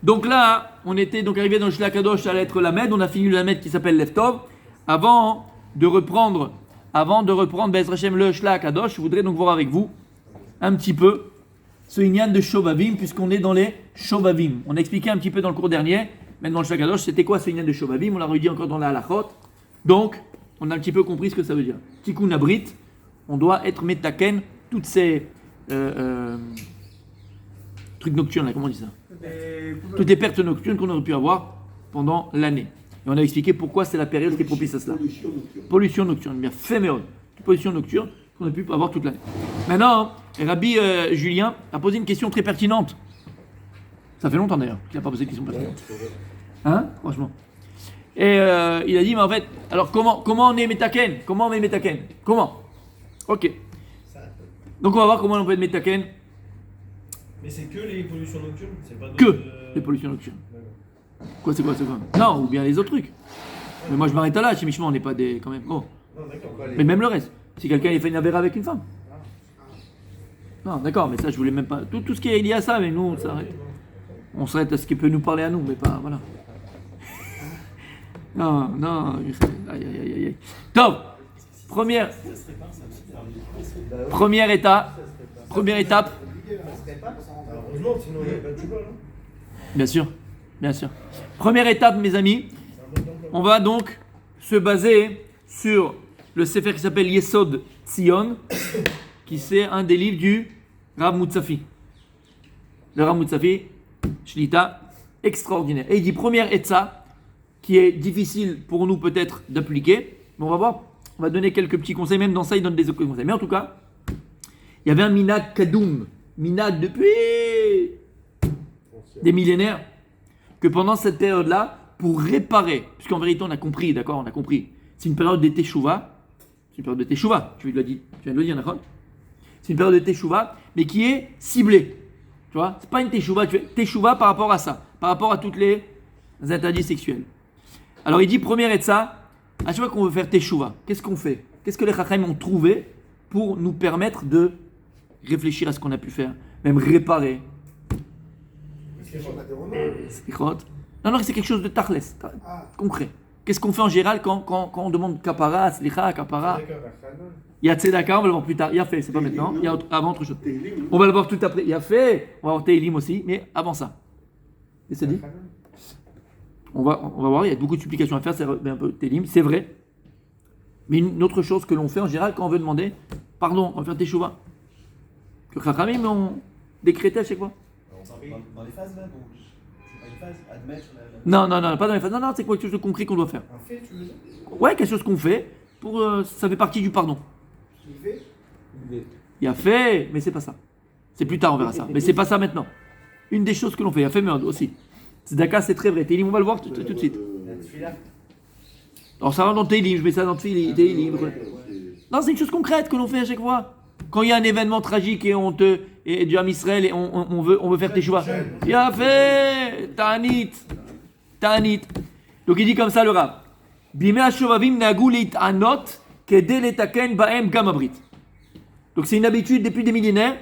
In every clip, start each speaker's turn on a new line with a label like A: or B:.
A: Donc là, on était donc arrivé dans le Shlach Kadosh à la lettre Lamed. On a fini le Lamed qui s'appelle Leftov. Avant de reprendre Be'ez Hashem le Shlach Kadosh, je voudrais donc voir avec vous un petit peu ce Inyan de Shovavim, puisqu'on est dans les Shovavim. On a expliqué un petit peu dans le cours dernier, même dans le Shlach Kadosh, c'était quoi ce Inyan de Shovavim. On l'a redit encore dans la Halachot. Donc, on a un petit peu compris ce que ça veut dire. Tikkun Abrit, on doit être metaken, toutes ces trucs nocturnes, là, comment on dit ça? Toutes les pertes nocturnes qu'on aurait pu avoir pendant l'année. Et on a expliqué pourquoi c'est la période qui est propice à cela. Pollution nocturne. Bien fait, mais pollution nocturne qu'on a pu avoir toute l'année. Maintenant, Rabbi Julien a posé une question très pertinente. Ça fait longtemps d'ailleurs qu'il n'a pas posé de question pertinente. Hein? Franchement. Et il a dit, mais en fait, alors comment on est metaken? Comment on est metaken? Comment? Ok. Donc on va voir comment on peut être metaken.
B: Mais c'est que les pollutions nocturnes, c'est pas
A: Que les pollutions nocturnes. Quoi, c'est quoi? Non, ou bien les autres trucs. Mais moi je m'arrête là, chez Michement, on n'est pas des. Quand même. Oh.
B: Non, d'accord.
A: Mais même le reste. Si quelqu'un il fait une avéra avec une femme. Non, d'accord, mais ça je voulais même pas. Tout ce qui est lié à ça, mais nous on s'arrête. On s'arrête à ce qui peut nous parler à nous, mais pas. Voilà. Non. Aïe. Top. Première étape.
B: Heureusement, sinon il n'y a pas de chouba, non?
A: Bien sûr. Première étape, mes amis, on va donc se baser sur le sefer qui s'appelle Yesod Tzion, qui c'est un des livres du Rav Mutzafi. Le Rav Mutzafi, Shlita, extraordinaire. Et il dit première etza, qui est difficile pour nous peut-être d'appliquer, mais on va voir, on va donner quelques petits conseils, même dans ça il donne des conseils. Mais en tout cas, il y avait un minag kadoum, minag depuis des millénaires, que pendant cette période-là, pour réparer, puisqu'en vérité on a compris, c'est une période de teshuva, tu viens de le dire, d'accord? C'est une période de teshuva, mais qui est ciblée, tu vois? C'est pas une teshuva, tu fais teshuva par rapport à ça, par rapport à toutes les interdits sexuels. Alors il dit, première etza, à chaque fois qu'on veut faire teshuva, qu'est-ce qu'on fait? Qu'est-ce que les chachamim ont trouvé pour nous permettre de réfléchir à ce qu'on a pu faire, même réparer? Non, c'est quelque chose de tachles, concret. Qu'est-ce qu'on fait en général quand on demande kapara, slicha, kapara? Il y a tzedaka, on va le voir plus tard. Il y a fait, c'est pas maintenant. Il y a avant autre chose. On va le voir tout après. Il y a fait, on va voir Teilim aussi, mais avant ça. Et c'est dit? On va voir, il y a beaucoup de supplications à faire, c'est un peu Teilim, c'est vrai. Mais une autre chose que l'on fait en général quand on veut demander pardon, on va faire teshuva. Que Chachamim ont décrété à chaque fois.
C: Dans les phases même, c'est pas une phase, admettre
A: Non, pas dans les phases. Non, c'est quelque chose de concret qu'on doit faire.
B: Un fait, tu veux dire?
A: Ouais, quelque chose qu'on fait, ça fait partie du pardon.
B: Il fait?
A: Il a fait, mais c'est pas ça. C'est plus tard, on verra ça. Mais c'est pas ça maintenant. Une des choses que l'on fait, il a fait meurtre aussi. Tzedaka, c'est très vrai. Télim, on va le voir tout de suite. Alors ça va dans Télim, je mets ça dans Télim. Non, c'est une chose concrète que l'on fait à chaque fois. Quand il y a un événement tragique et du Ham Israël et on veut faire teshuva. Il a fait Ta'anit. Donc il dit comme ça le Rav. Bimei HaShovavim nagu lit'anot kedei letaken ba'em gam habrit. Donc c'est une habitude depuis des millénaires.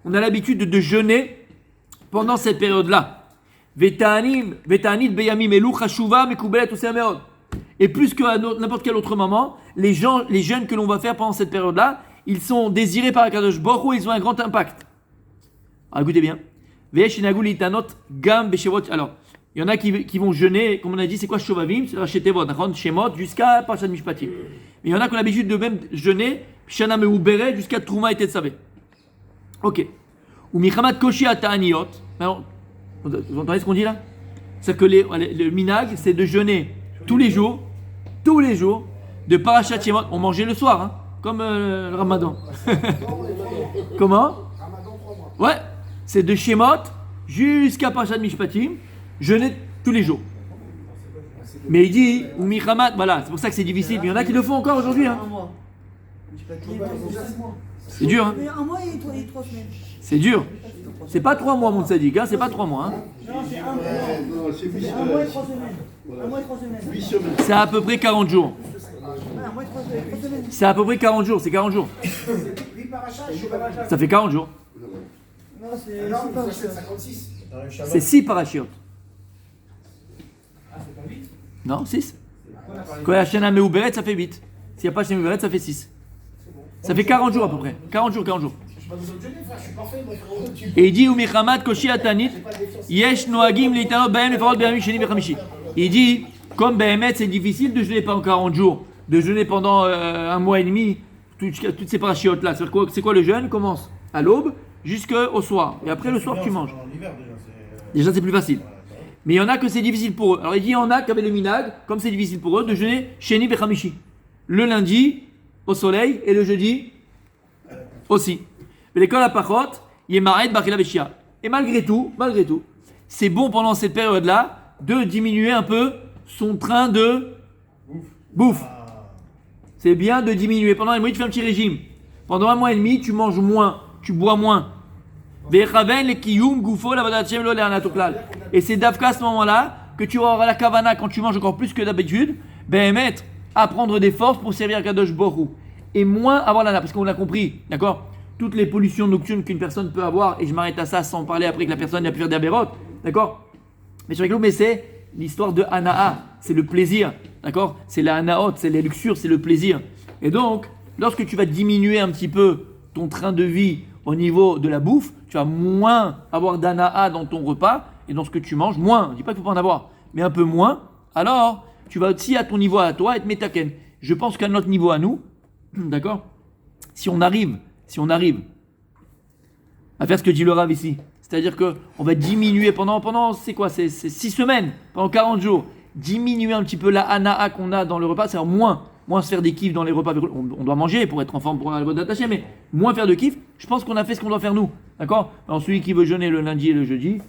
A: On a l'habitude de jeûner pendant cette période-là. Veta'anit beyamim elu chashuva mekubelet usei meod. Et plus que n'importe quel autre moment, les jeûnes que l'on va faire pendant cette période-là, ils sont désirés par Akadosh Baruch Hu et ils ont un grand impact. Alors écoutez bien. Alors, il y en a qui vont jeûner, comme on a dit, c'est quoi Shovavim? C'est Rashi Tevot, Shemot, jusqu'à Parashat Mishpatim. Mais il y en a qui ont l'habitude de même jeûner, Shana Meuberet, jusqu'à Trouma et Tetzavé. Ok. Ou Michamat Koshi Ata'aniot. Alors, vous entendez ce qu'on dit là? C'est-à-dire que le minag, c'est de jeûner tous les jours, de Parashat Shemot. On mangeait le soir, hein, comme le Ramadan. Comment?
D: Ramadan 3 mois.
A: Ouais, c'est de Shemot jusqu'à Parashat Mishpatim, jeûner tous les jours. Mais il dit, ou Michamat, voilà, c'est pour ça que c'est difficile. Mais il y en a qui le font encore aujourd'hui. Hein. C'est dur, hein.
E: Mais un mois et 3 semaines.
A: C'est dur. C'est pas 3 mois, mon tzaddik, hein, c'est pas 3 mois. Hein.
E: Non, c'est un mois. C'est un mois et 3 semaines. Un mois et 3 semaines.
D: 8 semaines.
A: C'est à peu près 40 jours.
E: Un mois et 3 semaines.
A: C'est à peu près 40 jours, c'est 40 jours.
D: 8 parachas et 8 parachas.
A: Ça fait 40 jours.
E: Non, c'est
D: Non,
E: pas
D: c'est 56.
A: C'est 6 parachutes. Non, 6. Quand il y a Shana Meuberet, ça fait 8. S'il n'y a pas Shana Meuberet, ça fait 6. Ça fait 40 jours à peu près. 40 jours.
D: Je suis pas besoin de jeûner, frère, je suis parfait, moi, frérot.
A: Et il dit Umichamat Koshi Atanit, Yesh Noagim Litanot Bahem Lefarot Be'amim Sheni Bechamishi. Il dit, comme Behemet, c'est difficile de jeûner pendant 40 jours, de jeûner pendant un mois et demi, toutes ces parachiotes là. C'est quoi le jeûne? Commence à l'aube jusqu'au soir. Et après le soir, tu manges. Déjà, c'est plus facile. Mais il y en a que c'est difficile pour eux. Alors il dit, il y en a qui avaient le minag, comme c'est difficile pour eux, de jeûner Sheni Bechamishi. Le lundi, au soleil, et le jeudi, aussi. Mais l'école à Pachot, il est marret Bachila Beshia. Et malgré tout, c'est bon pendant cette période-là de diminuer un peu son train de bouffe. C'est bien de diminuer. Pendant un mois, tu fais un petit régime. Pendant un mois et demi, tu manges moins, tu bois moins. Et c'est d'Afka à ce moment-là que tu auras la kavana quand tu manges encore plus que d'habitude, à prendre des forces pour servir Kadosh Borou. Et moins avoir l'ana, parce qu'on l'a compris, d'accord? Toutes les pollutions nocturnes qu'une personne peut avoir, et je m'arrête à ça sans parler après que la personne a pu faire des abérotes, d'accord? Mais sur les mais c'est l'histoire de Hanaa, c'est le plaisir, d'accord? C'est la Hanaot, c'est les luxures, c'est le plaisir. Et donc, lorsque tu vas diminuer un petit peu ton train de vie au niveau de la bouffe, tu vas moins avoir d'Hanaa dans ton repas et dans ce que tu manges, moins, je dis pas qu'il faut pas en avoir, mais un peu moins, alors tu vas aussi à ton niveau à toi être métaken. Je pense qu'à notre niveau à nous, d'accord? Si on arrive à faire ce que dit le Rav ici, c'est-à-dire qu'on va diminuer pendant c'est quoi? C'est 6 semaines, pendant 40 jours, diminuer un petit peu la Hanaa qu'on a dans le repas, c'est-à-dire moins se faire des kiffs dans les repas, on doit manger pour être en forme pour la bonne attaché, mais moins faire de kiffs, je pense qu'on a fait ce qu'on doit faire nous, d'accord? Alors celui qui veut jeûner le lundi et le jeudi,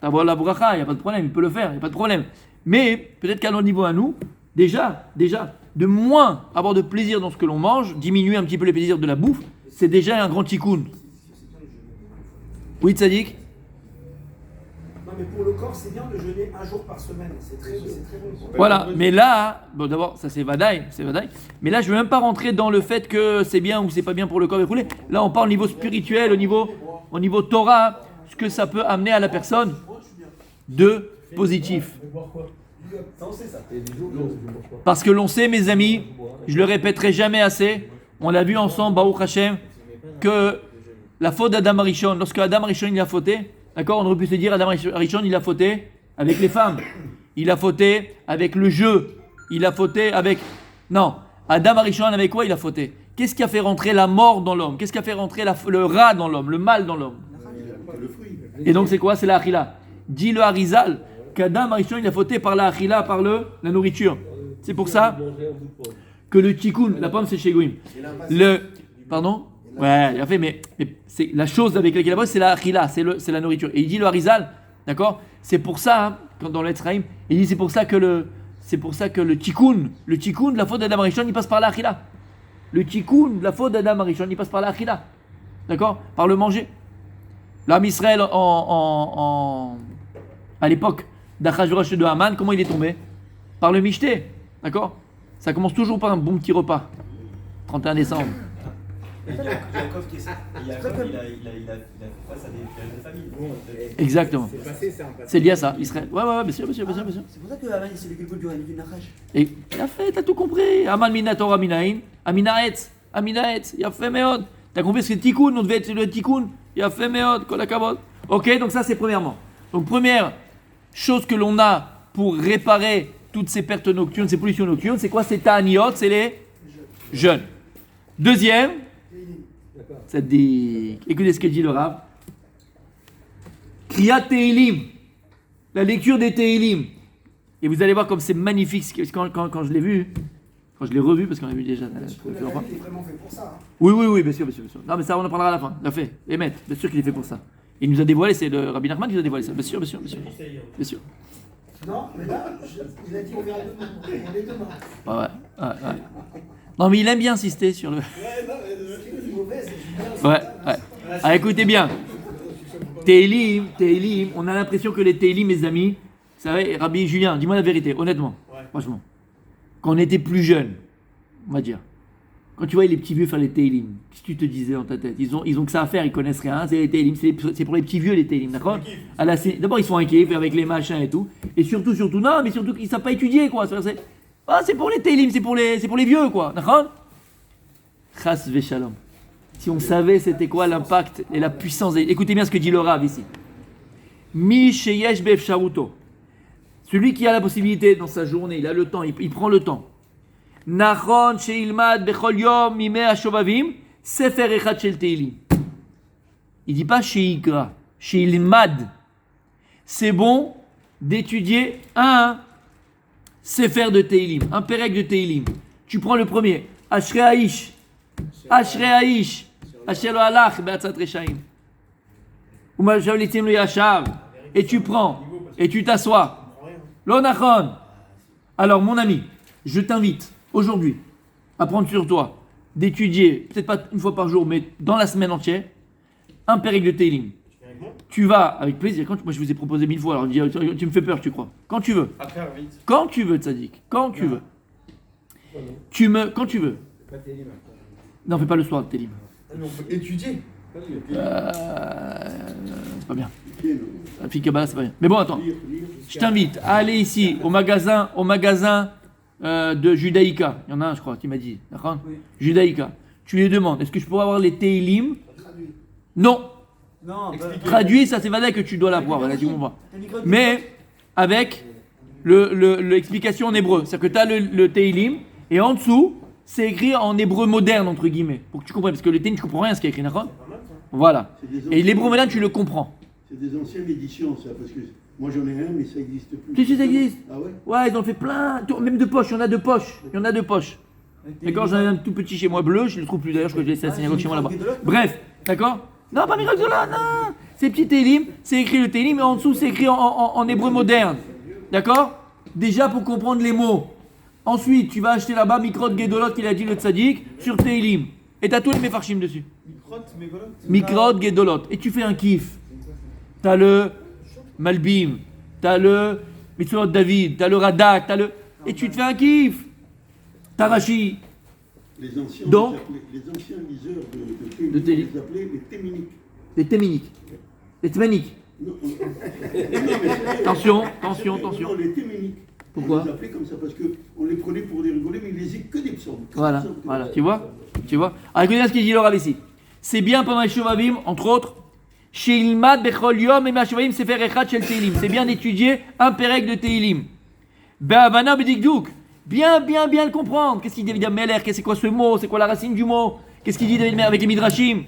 A: t'as la bracha, il n'y a pas de problème, il peut le faire, il n'y a pas de problème. Mais peut-être qu'à notre niveau à nous, déjà, de moins avoir de plaisir dans ce que l'on mange, diminuer un petit peu les plaisirs de la bouffe, c'est déjà un grand tikkun. Oui, Tzadik?
D: Non, mais pour le corps, c'est bien de jeûner un jour par semaine. C'est très bon.
A: Voilà, mais là, bon d'abord, ça c'est Vadaï. Mais là, je ne veux même pas rentrer dans le fait que c'est bien ou c'est pas bien pour le corps écoulé. Là, on parle au niveau spirituel, au niveau Torah, ce que ça peut amener à la personne de positif. Parce que l'on sait, mes amis, je le répéterai jamais assez, on l'a vu ensemble, Baruch Hashem, que la faute d'Adam Arishon, lorsque Adam Arishon il a fauté, d'accord, on aurait pu se dire Adam Arishon il a fauté avec les femmes, il a fauté avec le jeu, il a fauté avec... Non, Adam Arishon avec quoi il a fauté? Qu'est-ce qui a fait rentrer la mort dans l'homme? Qu'est-ce qui a fait rentrer le rat dans l'homme, le mal dans l'homme? Et donc c'est quoi? C'est la achila. Dit le Harizal qu'Adam Arishon il a fauté par la achila, par la nourriture. C'est pour ça que le tikkun, la pomme c'est chez Goïm. Pardon? Ouais, il a fait, mais c'est la chose avec laquelle il a bossé, c'est la achila, c'est la nourriture. Et il dit le Harizal, d'accord? C'est pour ça, hein, quand dans l'Etzraïm, il dit c'est pour ça que le tikkun, la faute d'Adam Arishon, il passe par la achila. Le tikkun, la faute d'Adam Arishon, il passe par la achila. D'accord? Par le manger. L'âme Israël à l'époque d'Achashverosh et de Haman, comment il est tombé? Par le michté. D'accord? Ça commence toujours par un bon petit repas. 31 décembre.
C: Yaakov qui est ça. Yaakov, il a fait face à des familles.
A: Exactement. C'est lié à ça, Israël. Ouais, bien sûr.
F: C'est pour ça que Haman c'est le calcul du Nachash.
A: Et il a fait, t'as tout compris. Haman mina Torah minaïn, Aminaetz, il a fait meod. T'as compris ce que tikkun, on devait être le tikkun. Il a fait meod, kol hakavod. Ok, donc ça c'est premièrement. Donc première chose que l'on a pour réparer toutes ces pertes nocturnes, ces pollutions nocturnes, c'est quoi? C'est ta'aniot, c'est les jeûnes. Deuxième, écoutez ce que dit le Rav. Kriyat Tehilim, la lecture des Tehilim. Et vous allez voir comme c'est magnifique quand je l'ai vu, quand je l'ai revu, parce qu'on a vu déjà.
D: Il est vraiment fait pour ça. Hein.
A: Oui, bien sûr. Non, mais ça, on en parlera à la fin. Il a fait. Bien sûr qu'il est fait pour ça. Il nous a dévoilé, c'est le Rabbi Nachman qui nous a dévoilé ça. Bien sûr. Bien sûr.
D: Non, mais là, il a dit on verra demain.
A: Ouais. Non, mais il aime bien insister sur le. Ouais. Ah, écoutez bien. Tehilim, on a l'impression que les Tehilim, mes amis, vous savez, Rabbi Julien, dis-moi la vérité, honnêtement, franchement, quand on était plus jeune, on va dire, Quand tu vois les petits vieux faire les Teilim, qu'est-ce que tu te disais dans ta tête? Ils ont que ça à faire, ils connaissent rien, c'est les Teilim, c'est pour les petits vieux les Teilim, d'accord? D'abord ils sont inquiets avec les machins et tout, et surtout non, mais surtout qu'ils ne savent pas étudier quoi. C'est pour les Teilim, c'est pour les vieux quoi, d'accord? Chas v'shalom. Si on savait c'était quoi l'impact et la puissance, écoutez bien ce que dit le Rav ici. Mi sheyesh be'efsharuto. Celui qui a la possibilité dans sa journée, il a le temps, il prend le temps. Nachon sheilmad bechol yom mimeh hashovavim sefer echad shel teilim. Il dit pas sheikra, sheilmad. C'est bon d'étudier un sefer de teilim, un perek de teilim. Tu prends le premier, Ashrei Aish, Asher lo halach be'atzat reshaim. U'mashav litzim lo yashav. Et tu prends, et tu t'assois. Lo nachon. Alors mon ami, je t'invite aujourd'hui à prendre sur toi d'étudier, peut-être pas une fois par jour, mais dans la semaine entière, un pérec de Teilim. Tu vas avec plaisir. Moi je vous ai proposé 1000 fois, alors tu me fais peur, tu crois. Quand tu veux.
B: Après, vite.
A: Quand tu veux, Tzadik. Quand tu veux. Quand tu veux. Non, fais pas le soir de Teilim.
B: On peut étudier.
A: C'est pas bien. La fille Kabbalah, c'est pas bien. Mais bon, attends. Je t'invite à aller ici au magasin de Judaïka. Il y en a un, je crois, qui m'a dit. D'accord ?
F: Oui.
A: Judaïka. Tu lui demandes, est-ce que je pourrais avoir les Teilim ? Non.
F: Non,
A: Traduit, ça c'est vrai que tu dois l'avoir. Elle a dit, on va. Mais avec l'explication en hébreu. C'est-à-dire que tu as le Teilim et en dessous, c'est écrit en hébreu moderne, entre guillemets. Pour que tu comprennes. Parce que le Teilim, tu comprends rien ce qui est écrit. D'accord ? Voilà. Et l'hébreu moderne, tu le comprends.
E: C'est des anciennes éditions, ça, parce que moi j'en ai un, mais ça n'existe plus.
A: Si, ça existe.
E: Ah ouais?
A: Ouais, ils ont fait plein. Même de poches, il y en a de poches. Il y en a de poches. D'accord, j'en ai un tout petit chez moi bleu, je ne le trouve plus d'ailleurs, je crois que je l'ai laissé à la synagogue chez moi là-bas. Bref, d'accord? Non, pas Miracle Zola, non! C'est petit Télim, c'est écrit le Télim, et en dessous c'est écrit en hébreu moderne. D'accord? Déjà pour comprendre les mots. Ensuite, tu vas acheter là-bas Mikrot Gedolot qu'il a dit le Tzadik sur Télim. Et t'as tous les Mefarshim dessus. Mikrot Gedolot. Et tu fais un kiff. T'as le Malbim, t'as le Mitzvot David, t'as le Radak, et tu te fais un kiff. T'as Rashi.
E: Les anciens,
A: Donc,
E: les anciens liseurs de
A: de Télim.
E: ils les appelaient les Téminiques.
A: Les Téminiques. Les Tmaniques.
E: Non, mais
A: Attention.
E: Non, les Téminiques.
A: Pourquoi?
E: On les appelait comme ça parce qu'on les prenait pour des rigolés, mais ils lisaient que des psaumes.
A: Voilà. Tu vois? Alors écoutez bien ce qu'il dit le Rav ici. C'est bien pendant les Shovavim, entre autres, Sheilmad bechol yom et Mashovavim sefer echad shel Teilim. C'est bien d'étudier un perek de Teilim. Be'avana bedikduk. Bien le comprendre. Qu'est-ce qu'il dit David Ameler? C'est quoi ce mot? C'est quoi la racine du mot? Qu'est-ce qu'il dit David Ameler avec les Midrashim?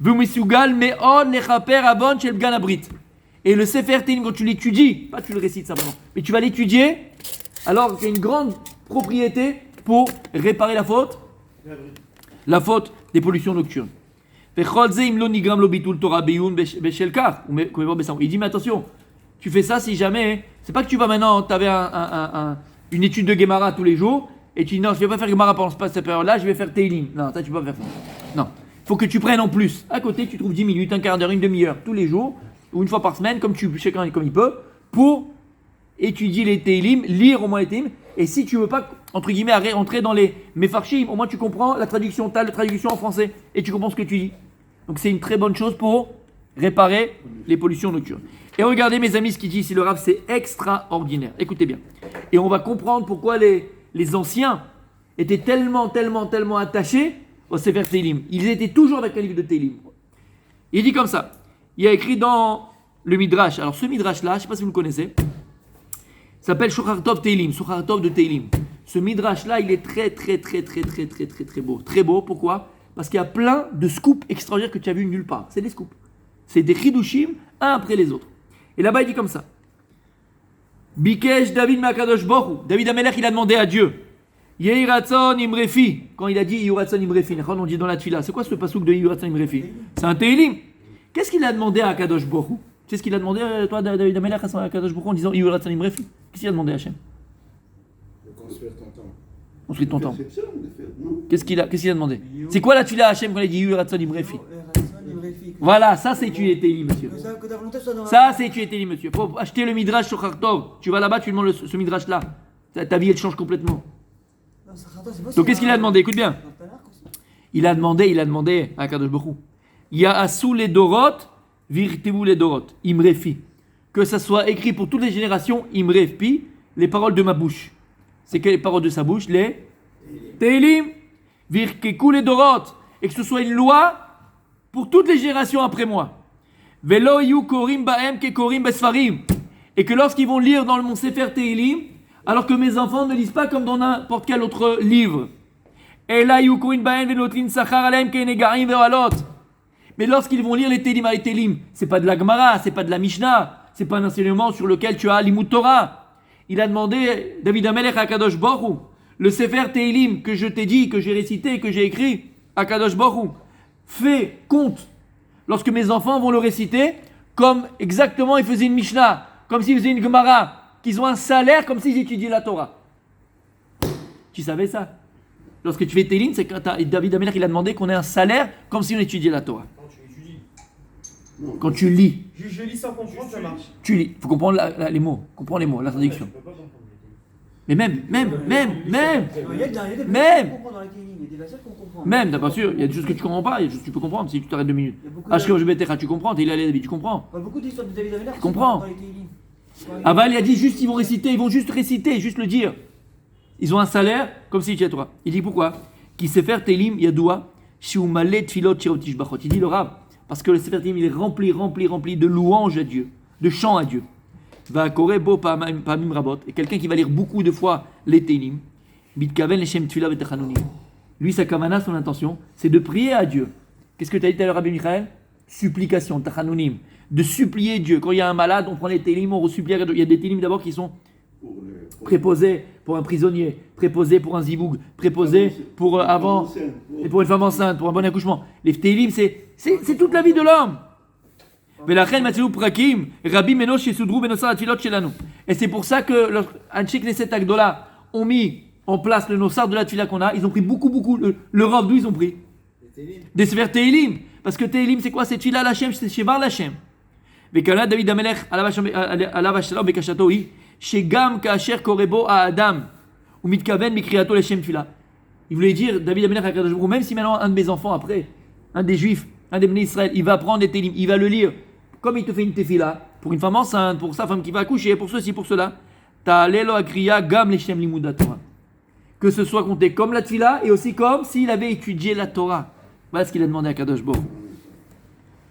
A: V'misugal me'od lechaper avon shel bgan abrit. Et le Sefer Teilim, quand tu l'étudies, pas tu le récites simplement, mais tu vas l'étudier, alors qu'il y a une grande propriété pour réparer la faute des pollutions nocturnes. Il dit, mais attention, tu fais ça si jamais, c'est pas que tu vas maintenant, tu avais une étude de Gemara tous les jours, et tu dis, non, je vais pas faire Gemara pendant cette période-là, je vais faire Teilim. Non, ça, tu peux pas faire ça. Non, il faut que tu prennes en plus. À côté, tu trouves 10 minutes, un quart d'heure, une demi-heure, tous les jours, ou une fois par semaine, chacun comme il peut, pour étudier les Teilim, lire au moins les Teilim, et si tu veux pas, entre guillemets, rentrer dans les Mefarshim, au moins tu comprends la traduction, tu as la traduction en français, et tu comprends ce que tu dis. Donc c'est une très bonne chose pour réparer les pollutions nocturnes. Et regardez mes amis, ce qu'il dit ici le Rav, c'est extraordinaire. Écoutez bien. Et on va comprendre pourquoi les anciens étaient tellement attachés au Sefer Teilim. Ils étaient toujours avec un livre de Teilim. Il dit comme ça. Il y a écrit dans le Midrash. Alors ce Midrash-là, je ne sais pas si vous le connaissez, s'appelle Shochar Tov Teilim, Shochar Tov de Teilim. Ce Midrash-là, il est très beau. Très beau, pourquoi? Parce qu'il y a plein de scoops extraordinaires que tu as vus nulle part. C'est des scoops. C'est des chidushim, un après les autres. Et là-bas, il dit comme ça. Bikesh David Makadosh Boru. David Amelech, il a demandé à Dieu. Yehi Ratzon Imrefi. Quand il a dit Yehi Ratzon Imrefi, on dit dans la Tfila. C'est quoi ce pasouk de Yehi Ratzon Imrefi? C'est un Teilim. Qu'est-ce qu'il a demandé à Kadosh Boru? Tu sais ce qu'il a demandé, toi, David Amelech, à Kadosh Boru, en disant Yehi Ratzon Imrefi? Qu'est-ce qu'il a demandé à Hachem? Construire ton temple. Qu'est-ce qu'il a demandé? C'est quoi la Tfila à Hachem quand il a dit Yehi Ratzon Imrefi? Voilà, ça c'est étudier Teilim, monsieur. Ça c'est étudier Teilim, monsieur. Faut acheter le Midrash sur Khartov. Tu vas là-bas, tu demandes ce Midrash-là. Ta vie, elle change complètement. Donc qu'est-ce qu'il a demandé? Écoute bien. Il a demandé à Kadosh Baruch Hu, Ya'asu les dorot, virtevu les dorot, imrefi. Que ça soit écrit pour toutes les générations, imrefi, les paroles de ma bouche. C'est quelles les paroles de sa bouche? Les Teilim, virkeku les dorot. Et que ce soit une loi pour toutes les générations après moi. Velo yu korim ba'em ke korim besfarim. Et que lorsqu'ils vont lire dans mon Sefer Teilim, alors que mes enfants ne lisent pas comme dans n'importe quel autre livre. Mais lorsqu'ils vont lire les Teilim, c'est pas de la Gemara, c'est pas de la Mishnah, c'est pas un enseignement sur lequel tu as l'Imut Torah. Il a demandé, David Amelech à Kadosh Baruch Hu, le Sefer Teilim que je t'ai dit, que j'ai récité, que j'ai écrit à Kadosh Baruch Hu, fais, compte, lorsque mes enfants vont le réciter, comme exactement ils faisaient une Mishnah, comme s'ils faisaient une Gemara, qu'ils ont un salaire comme s'ils étudiaient la Torah. Tu savais ça? Lorsque tu fais Teilim, c'est quand David Amelech il a demandé qu'on ait un salaire comme si on étudiait la Torah.
B: Quand tu étudies.
A: Quand tu lis.
B: Je lis sans comprendre, ça marche.
A: Tu lis. Il faut comprendre les mots. Comprends les mots, la traduction.
B: Je peux pas comprendre.
A: Mais même.
F: Il y a des
A: Même.
F: qu'on comprend dans les Teilim, il y a des versets qu'on comprend.
A: Même, t'as pas sûr, il y a des choses que tu comprends pas, il y a des choses que tu peux comprendre si tu t'arrêtes 2 minutes.
F: Il y a beaucoup
A: Ashkev Jebetera, tu comprends, t'es David, tu comprends.
F: beaucoup d'histoires de David Amelech.
A: Comprends.
F: Dans les Teilim.
A: Aval, il a dit juste, ils vont juste réciter, juste le dire. Ils ont un salaire comme si tu étais toi. Il dit pourquoi? Qui sait faire Teilim Yadoua, Shiumalet Tfilot Shirotish Bachot. Il dit le Rav, parce que le Sefer Teilim il est rempli de louanges à Dieu, de chants à Dieu. Va correr beau pamim rabot. Et quelqu'un qui va lire beaucoup de fois les Teilim, Bitkaven Leshem Tfila V'Tachanunim. Lui, sa kavana, son intention, c'est de prier à Dieu. Qu'est-ce que tu as dit tout à l'heure, Rabbi Michael? Supplication, Tachanunim. De supplier Dieu. Quand il y a un malade, on prend les Teilim, on resupplie. Il y a des Teilim d'abord qui sont préposés pour un prisonnier, préposés pour un ziboug, préposés pour avant, et pour une femme enceinte, pour un bon accouchement. Les Teilim, c'est toute la vie de l'homme. Et c'est pour ça que Anshek Knesset Agdola ont mis en place le Nossar de la Tfila qu'on a. Ils ont pris beaucoup. Le Rav, d'où ils ont pris? Des Sefer Teilim. Parce que Teilim, c'est quoi? C'est Tfila Lachem, c'est Shevar Lachem. Vekala David Amelech, Alav Shalom Bekashato, Shegam Kacher Korebo à Adam, ou Mitkaven Mikriato Lachem Tfila. Il voulait dire, David Amelech à Kadosh Baruch Hu, même si maintenant un de mes enfants, après, un des Juifs, un des Bnei Israël, il va prendre des Teilim, il va le lire, comme il te fait une tefila, pour une femme enceinte, pour sa femme qui va accoucher, pour ceci, pour cela, Ta'alelo Akriya Gam Leshem Limud Torah. Que ce soit compté comme la tefila et aussi comme s'il avait étudié la Torah. Voilà ce qu'il a demandé à Kadosh Baruch Hu.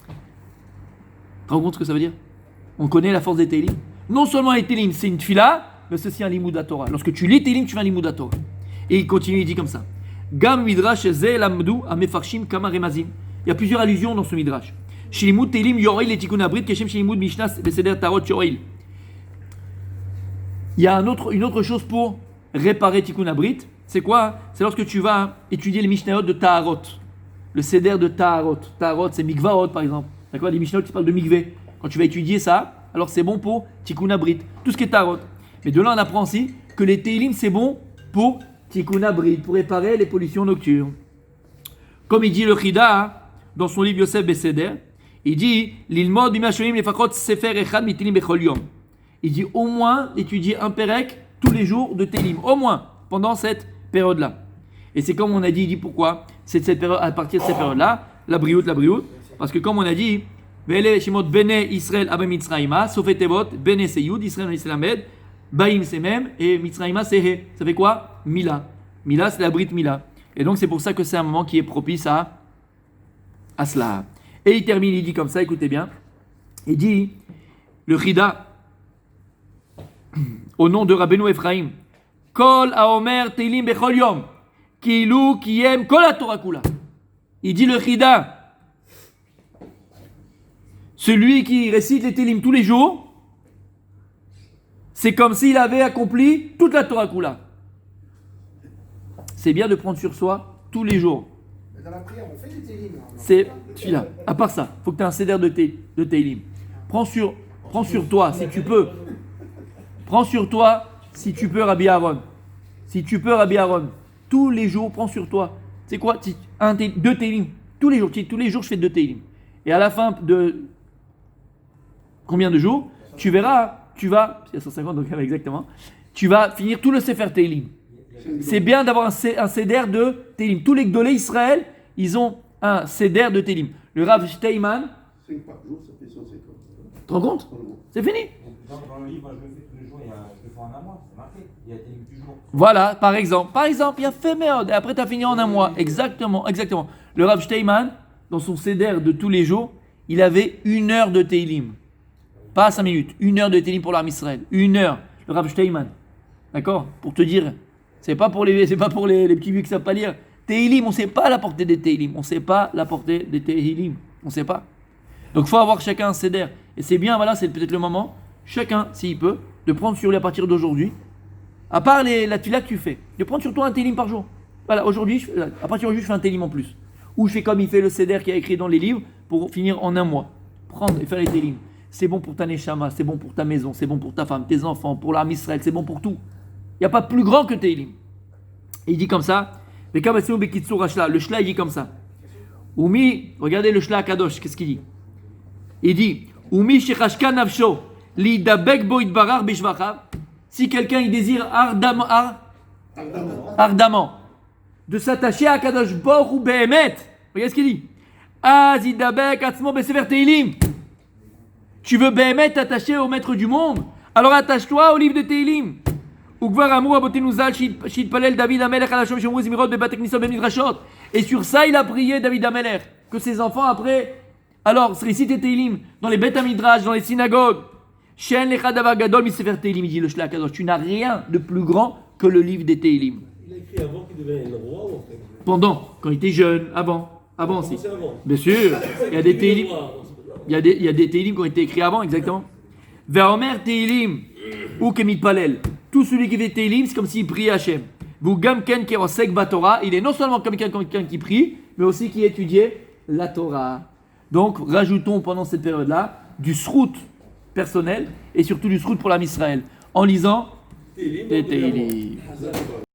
A: Tu te rends compte ce que ça veut dire? On connaît la force des Teilim. Non seulement les Teilim, c'est une tefila, mais c'est aussi un limud Torah. Lorsque tu lis Teilim, tu fais un limud Torah. Et il continue, il dit comme ça. Gam midrash ze lamdu amefarshim kama remazim. Il y a plusieurs allusions dans ce midrash. Shilimud Teilim yoril et tikkun abrit keshem shilimud mishnah beseder tarot yoril. Il y a une autre chose pour réparer tikkun abrit. C'est quoi? C'est lorsque tu vas étudier les mishnayot de Taharot. Le seder de Taharot. Taharot, c'est mikvaot par exemple. D'accord? Les mishnayot qui parlent de mikvé. Quand tu vas étudier ça, alors c'est bon pour tikkun abrit. Tout ce qui est Taharot. Mais de là, on apprend aussi que les Teilim, c'est bon pour tikkun abrit, pour réparer les pollutions nocturnes. Comme il dit le Chida dans son livre Yosef Beseder, il dit l'ilmod bimashomim lefachot sefer echad mitilim bechol yom. Il dit au moins étudier un perek tous les jours de Teilim, au moins pendant cette période-là. Et c'est comme on a dit, il dit pourquoi? C'est cette période, à partir de cette période-là, la brioute, parce que comme on a dit, Vele shemot bene Israël abem Mitzrayima, sofet tevot bene seyud Israël islamed, baim c'est même et Mitzrayima c'est he. Ça fait quoi? Mila. Mila c'est la Brit Mila. Et donc c'est pour ça que c'est un moment qui est propice à cela. Et il termine, il dit comme ça, écoutez bien. Il dit, le Chida, au nom de Rabbeinu Ephraim, Kol haomer teilim bechol yom, kilu kiyem kol haTorah kula. Il dit le Chida, celui qui récite les teilim tous les jours, c'est comme s'il avait accompli toute la Torah kula. C'est bien de prendre sur soi tous les jours.
D: Dans la prière, on fait des Teilim.
A: C'est celui-là. À part ça, il faut que tu aies un céder de Teilim. Prends sur toi, si tu peux. Prends sur toi, si tu peux, Rabbi Aaron. Si tu peux, Rabbi Aaron. Tous les jours, prends sur toi. C'est quoi? 2 Teilim. Tous les jours, je fais 2 Teilim. Et à la fin de combien de jours? Tu verras, il y a 150, donc exactement. Tu vas finir tout le Sefer Teilim. C'est bien d'avoir un seder de Télim. Tous les Gdolé Israël, ils ont un seder de Télim. Le Rav Steinman,
E: 5 par jour, ça fait 150.
A: tu te rends compte? C'est fini.
G: Dans le livre, moi, je le fais tous les jours, je le fais en un mois, c'est marqué. Il y a Télim du jour.
A: Voilà, par exemple, il y a fait merde, et après tu as fini en un mois. Exactement. Le Rav Steinman, dans son seder de tous les jours, il avait 1 heure de Télim. Pas 5 minutes, 1 heure de Télim pour l'Arm Israël. 1 heure. Le Rav Steinman. D'accord? Pour te dire, c'est pas pour les petits vieux qui savent pas lire. Télim, on sait pas la portée des Télim. On sait pas la portée des Télim. On sait pas. Donc il faut avoir chacun un seder. Et c'est bien, voilà, c'est peut-être le moment, chacun, s'il peut, de prendre sur lui à partir d'aujourd'hui, à part la tefila que tu fais, de prendre sur toi un télim par jour. Voilà, aujourd'hui, à partir d'aujourd'hui, je fais un télim en plus. Ou je fais comme il fait le seder qui a écrit dans les livres pour finir en un mois. Prendre et faire les télim. C'est bon pour ta neshama, c'est bon pour ta maison, c'est bon pour ta femme, tes enfants, pour l'âme Israël, c'est bon pour tout. Il n'y a pas plus grand que télim. Et il dit comme ça, le shla il dit comme ça. Oumi, regardez le shla kadosh, qu'est-ce qu'il dit? Il dit, Oumi shechashka nafsho, li dabek bo itbarar bishvachav. Si quelqu'un il désire ardemment de s'attacher à Kadosh Baruch Hu Behemet, regardez ce qu'il dit. Az idabek atzmo besefer Teilim. Tu veux Behemet t'attacher au maître du monde, alors attache-toi au livre de Teilim. Ukvar amou abotenu zal shitpalel David Amelech alashom shemru zimirot bebatek nisot bemidrashot. Et sur ça il a prié David Amelech, que ses enfants après, alors réciter Teilim dans les Bet Midrash, dans les synagogues. Shen lecha davar gadol misefer Teilim, il dit le Shla Kadosh. Tu n'as rien de plus grand que le livre des Teilim.
B: Il a écrit avant qu'il devienne roi ou après?
A: Pendant, quand il était jeune, avant aussi.
B: Avant.
A: Bien sûr, il y a des Teilim. Il y a des Teilim qui ont été écrits avant, exactement. Ve'omer Teilim ou kemit palel. Tout celui qui fait Teilim, c'est comme s'il priait Hachem. Vous gamken qui osek batora, il est non seulement comme quelqu'un qui prie, mais aussi qui étudiait la Torah. Donc, rajoutons pendant cette période-là du srout personnel et surtout du srout pour l'âme Israël en lisant les Teilim.